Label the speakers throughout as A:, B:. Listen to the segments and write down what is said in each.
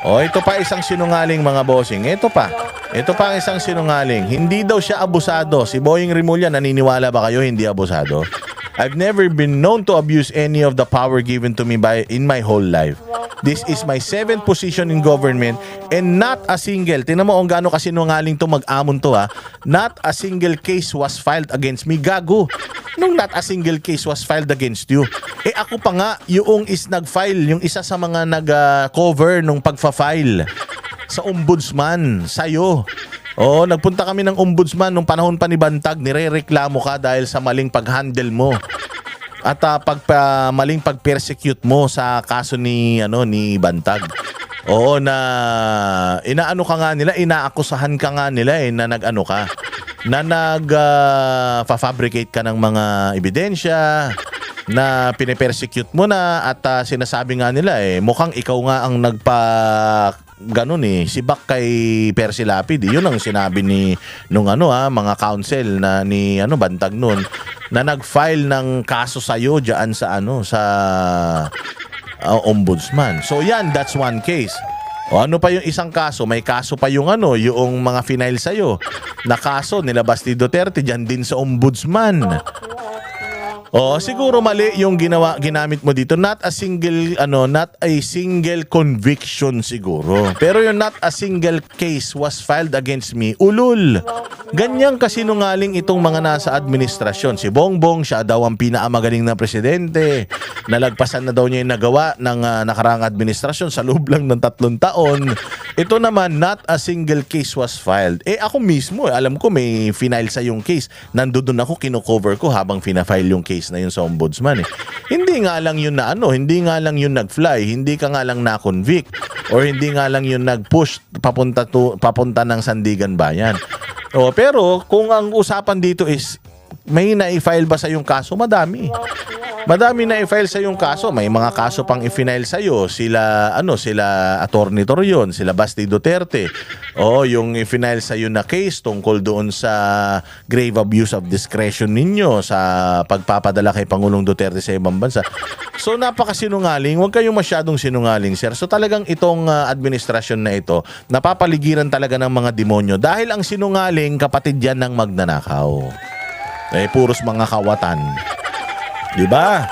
A: O, ito pa isang sinungaling mga bossing. Ito pa. Ito pa ang isang sinungaling. Hindi daw siya abusado. Si Boying Rimulya, naniniwala ba kayo hindi abusado? I've never been known to abuse any of the power given to me in my whole life. This is my 7th position in government and not a single, tingnan mo kung gaano kasinungaling to mag-amon to ha, not a single case was filed against me. Gago. Nung not a single case was filed against you. Eh ako pa nga, yung nag-file, yung isa sa mga nag-cover nung pagfa-file sa ombudsman, sa'yo. Oo, nagpunta kami ng ombudsman nung panahon pa ni Bantag, nirereklamo ka dahil sa maling pag-handle mo. At maling pag-persecute mo sa kaso ni Bantag. Oo, na inaano ka nga nila, inaakusahan ka nga nila na nag-ano ka. Na nag-fabricate ka ng mga ebidensya, na pinipersecute mo na at sinasabi nga nila mukhang ikaw nga ang sibak kay Percy Lapid. Yun ang sinabi nung mga counsel na ni Bantag noon na nag-file ng kaso sa iyo diyan sa ombudsman. So yan, that's one case. O ano pa yung isang kaso? May kaso pa yung yung mga final sa iyo na kaso nilabas ni Duterte diyan din sa ombudsman. Oh, siguro mali yung ginamit mo dito. Not a single conviction siguro. Pero yung not a single case was filed against me. Ulul. Ganyang kasinungaling itong mga nasa administrasyon. Si Bongbong, siya daw ang pinakamagaling na presidente. Nalagpasan na daw niya yung nagawa ng nakaraang administrasyon sa loob lang ng 3 taon. Ito naman, not a single case was filed. Ako mismo, alam ko may final sa yung case. Nandoon ako, kino-cover ko habang fina-file yung case na yun sa ombudsman. Hindi nga lang yun hindi nga lang yun nag-fly, hindi ka nga lang na-convict, or hindi nga lang yun nag-push papunta ng Sandigan Bayan. Pero kung ang usapan dito is may na-file ba sa yung kaso, madami. Madami na i-file sa yung kaso. May mga kaso pang i-file sa iyo. Sila Attorney Torion, sila Basti Duterte. Yung i-file sa iyo na case tungkol doon sa grave abuse of discretion ninyo sa pagpapadala kay Pangulong Duterte sa ibang bansa. So napakasinungaling. Huwag kayong masyadong sinungaling, sir. So talagang itong administrasyon na ito, napapaligiran talaga ng mga demonyo dahil ang sinungaling kapatid yan ng magnanakaw. Puros mga kawatan. Diba?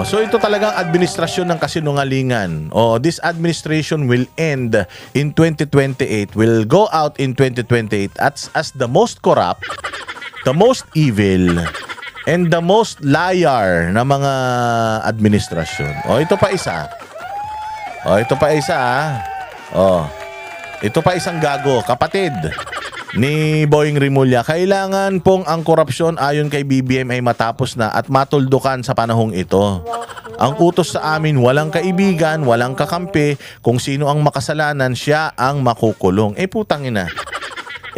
A: So ito talagang administrasyon ng kasinungalingan. This administration will end in 2028, will go out in 2028 as the most corrupt, the most evil, and the most liar na mga administrasyon. Ito pa isa. Ito pa isa. Ito pa isang gago, kapatid ni Boying Rimulya. Kailangan pong ang korupsyon ayon kay BBM ay matapos na at matuldukan sa panahong ito. Ang utos sa amin, walang kaibigan, walang kakampi. Kung sino ang makasalanan, siya ang makukulong. Putang ina.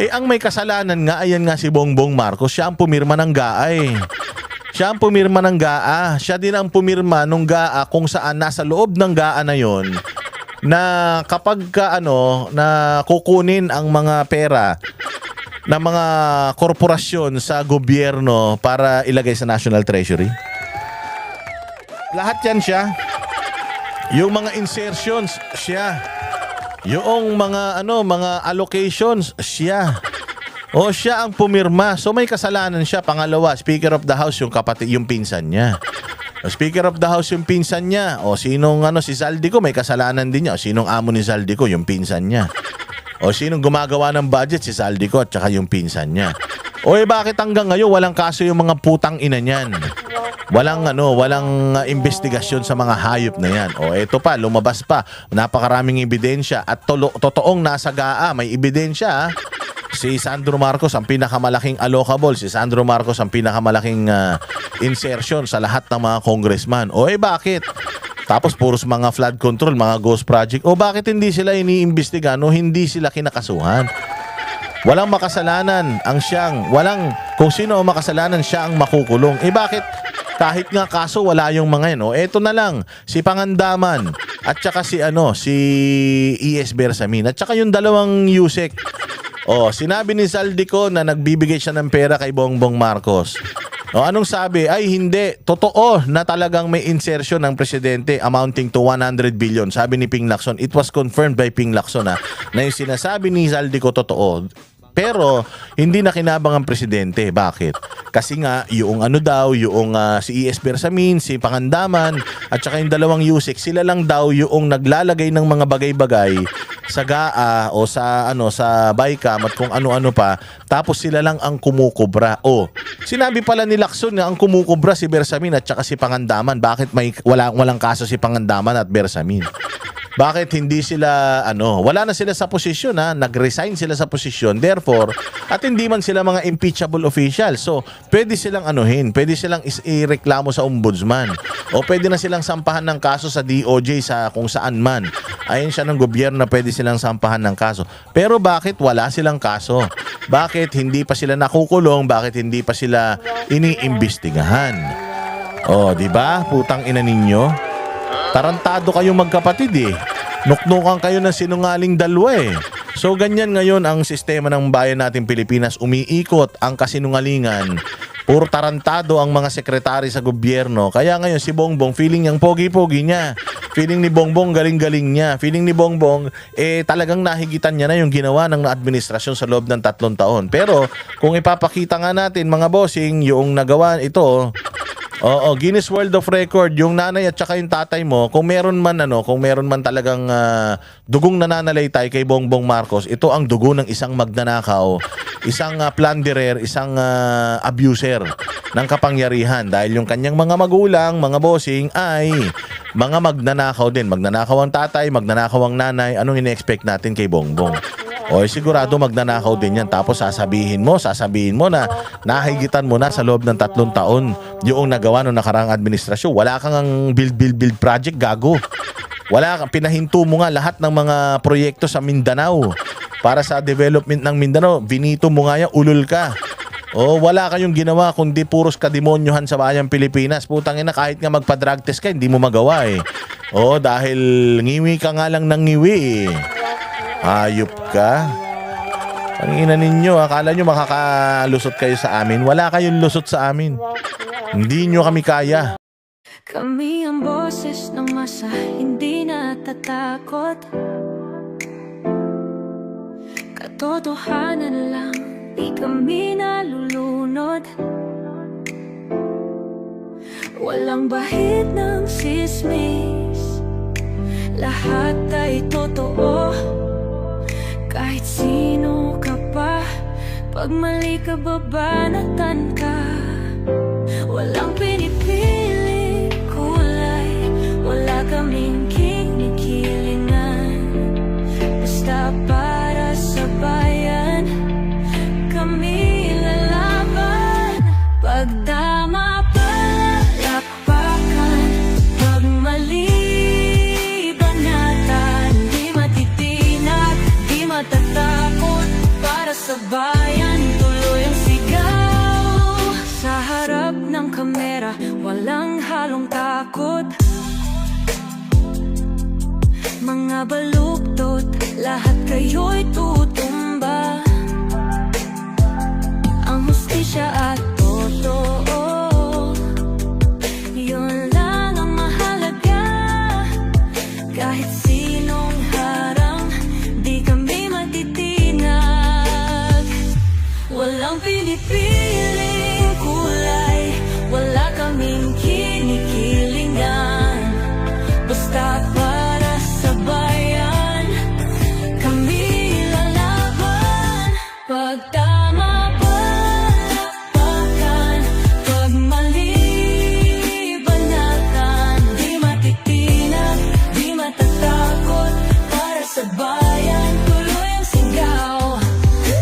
A: Ang may kasalanan nga, ayan nga si Bongbong Marcos, siya ang pumirma ng GAA Siya ang pumirma ng GAA. Siya din ang pumirma ng GAA kung saan nasa loob ng GAA na yon na kapag na kukunin ang mga pera ng mga korporasyon sa gobyerno para ilagay sa National Treasury. Lahat yan siya. Yung mga insertions, siya. Yung mga allocations, siya. Siya ang pumirma. So may kasalanan siya. Pangalawa, Speaker of the House yung pinsan niya. Speaker of the House yung pinsan niya. Sinong si Zaldico, may kasalanan din niya. Sinong amo ni Zaldico, yung pinsan niya. Sinong gumagawa ng budget, si Zaldico at saka yung pinsan niya. Bakit hanggang ngayon walang kaso yung mga putang ina niyan? Walang investigasyon sa mga hayop na yan. Ito pa, lumabas pa. Napakaraming ebidensya at totoong nasa GAA, may ebidensya. Si Sandro Marcos ang pinakamalaking allocable. Si Sandro Marcos ang pinakamalaking insertion sa lahat ng mga congressman. Bakit? Tapos puros mga flood control, mga ghost project. Bakit hindi sila iniimbestiga hindi sila kinakasuhan? Walang makasalanan kung sino ang makasalanan, siya ang makukulong. Bakit? Kahit nga kaso wala yung mga yan. Eto na lang, si Pangandaman at saka si ES Bersamin at saka yung dalawang Yusek. Sinabi ni Zaldico na nagbibigay siya ng pera kay Bongbong Marcos. O anong sabi? Ay hindi, totoo na talagang may insertion ng presidente amounting to 100 billion. Sabi ni Ping Lacson, it was confirmed by Ping Lacson na yung sinasabi ni Zaldico totoo. Pero hindi na kinabang ang presidente. Bakit? Kasi nga yung ano daw, yung si E.S. Bersamin, si Pangandaman at saka yung dalawang Yusek, sila lang daw yung naglalagay ng mga bagay-bagay sa GAA o sa sa BICAM at kung ano-ano pa, tapos sila lang ang kumukubra. Sinabi pala ni Lacson na ang kumukubra si Bersamin at saka si Pangandaman. Bakit walang kaso si Pangandaman at Bersamin? Bakit hindi sila wala na sila sa posisyon, nag-resign sila sa posisyon, therefore at hindi man sila mga impeachable officials. So pwede silang pwede silang ireklamo sa ombudsman o pwede na silang sampahan ng kaso sa DOJ sa kung saan man. Ayon siya ng gobyerno na pwede silang sampahan ng kaso. Pero bakit wala silang kaso? Bakit hindi pa sila nakukulong? Bakit hindi pa sila iniimbestigahan? Di ba? Putang ina ninyo. Tarantado kayong magkapatid eh. Nuknukan kayo ng sinungaling dalawa eh. So ganyan ngayon ang sistema ng bayan natin Pilipinas. Umiikot ang kasinungalingan. Puro tarantado ang mga sekretary sa gobyerno. Kaya ngayon si Bongbong feeling niyang pogi-pogi niya. Feeling ni Bongbong galing-galing niya. Feeling ni Bongbong talagang nahigitan niya na yung ginawa ng administrasyon sa loob ng 3 taon. Pero kung ipapakita nga natin mga bossing yung nagawa ito, Guinness World of Record, yung nanay at saka yung tatay mo, kung meron man talagang dugong nananalaytay kay Bongbong Marcos, ito ang dugo ng isang magnanakaw, isang plunderer, isang abuser ng kapangyarihan dahil yung kanyang mga magulang, mga bossing ay mga magnanakaw din. Magnanakaw ang tatay, magnanakaw ang nanay. Anong ine-expect natin kay Bongbong? Sigurado magnanakaw din yan. Tapos sasabihin mo na nahigitan mo na sa loob ng 3 taon yung nagawa ng nakaraang administrasyon. Wala kang build project, gago. Wala kang, pinahinto mo nga lahat ng mga proyekto sa Mindanao para sa development ng Mindanao. Binito mo nga yan, ulol ka. Wala kayong ginawa kundi puros kademonyohan sa bayang Pilipinas. Putang ina, kahit nga magpa-drug test ka, hindi mo magawa eh. Dahil ngiwi ka nga lang ng ngiwi eh. Hayop ka. Ang ina ninyo, akala nyo makakalusot kayo sa amin. Wala kayong lusot sa amin. Hindi nyo kami kaya.
B: Kami ang boses ng masa, hindi natatakot. Katotohanan lang, di kami nalulunod. Walang bahid ng sismis, lahat ay totoo. Kahit sino ka pa, pag mali ka babanatan ka. Walang pinipili kulay, wala kaming kinikilingan. Basta para sa bayan, kami lalaban. Pagtama palapakan, pag mali banatan. Di matitinag, di matatakot, para sa bayan tuloy ang sigaw. Sa harap ng kamera, walang halong takot. Mga baluktot, lahat kayo'y tutumba. Ang hustisya at totoo, yun lang ang mahalaga. Kahit sinong harang, di kami matitinag. Walang pinipiling kulay, wala kaming kinikilingan. Basta para sa bayan, kami lalaban. Pagtama palapakan, pag mali banatan. Di matitinag, di matatakot, para sa bayan tuloy ang sigaw.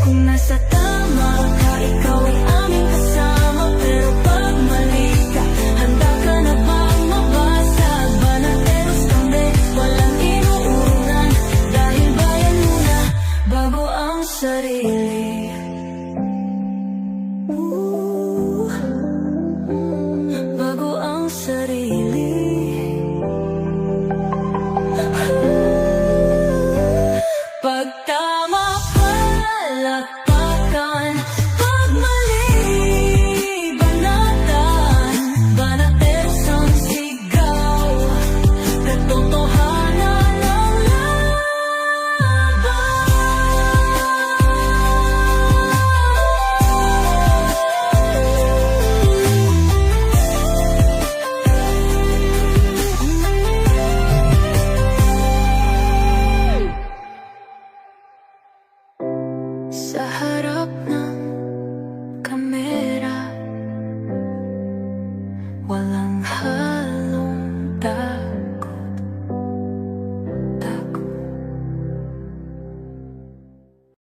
B: Kung nasa tama ka, ikaw ay aming walang